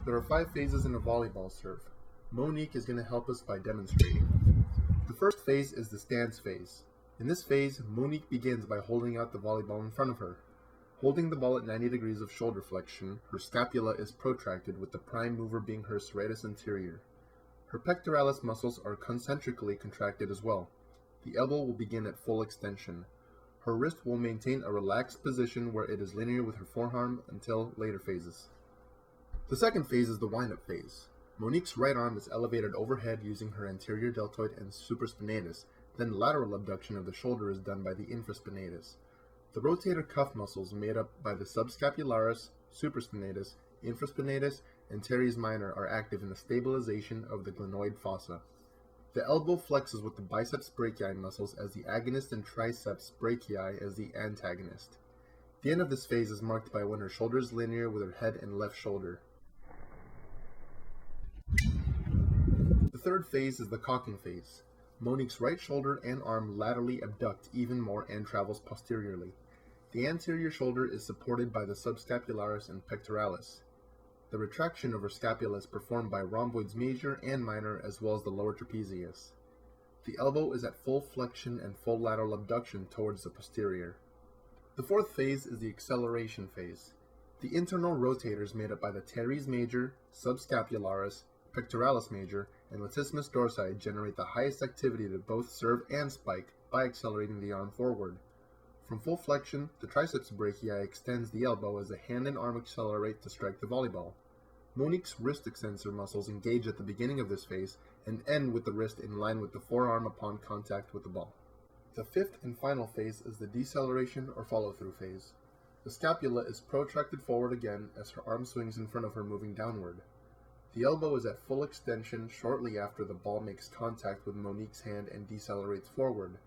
There are 5 phases in a volleyball serve. Monique is going to help us by demonstrating. The first phase is the stance phase. In this phase, Monique begins by holding out the volleyball in front of her. Holding the ball at 90 degrees of shoulder flexion, her scapula is protracted with the prime mover being her serratus anterior. Her pectoralis muscles are concentrically contracted as well. The elbow will begin at full extension. Her wrist will maintain a relaxed position where it is linear with her forearm until later phases. The second phase is the wind-up phase. Monique's right arm is elevated overhead using her anterior deltoid and supraspinatus, then lateral abduction of the shoulder is done by the infraspinatus. The rotator cuff muscles made up by the subscapularis, supraspinatus, infraspinatus, and teres minor are active in the stabilization of the glenoid fossa. The elbow flexes with the biceps brachii muscles as the agonist and triceps brachii as the antagonist. The end of this phase is marked by when her shoulder is linear with her head and left shoulder. The third phase is the cocking phase. Monique's right shoulder and arm laterally abduct even more and travels posteriorly. The anterior shoulder is supported by the subscapularis and pectoralis. The retraction of her scapula is performed by rhomboids major and minor as well as the lower trapezius. The elbow is at full flexion and full lateral abduction towards the posterior. The fourth phase is the acceleration phase. The internal rotators made up by the teres major, subscapularis, pectoralis major, and latissimus dorsi generate the highest activity to both serve and spike by accelerating the arm forward. From full flexion, the triceps brachii extends the elbow as the hand and arm accelerate to strike the volleyball. Monique's wrist extensor muscles engage at the beginning of this phase and end with the wrist in line with the forearm upon contact with the ball. The fifth and final phase is the deceleration or follow-through phase. The scapula is protracted forward again as her arm swings in front of her moving downward. The elbow is at full extension shortly after the ball makes contact with Monique's hand and decelerates forward.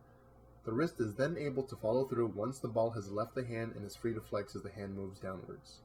The wrist is then able to follow through once the ball has left the hand and is free to flex as the hand moves downwards.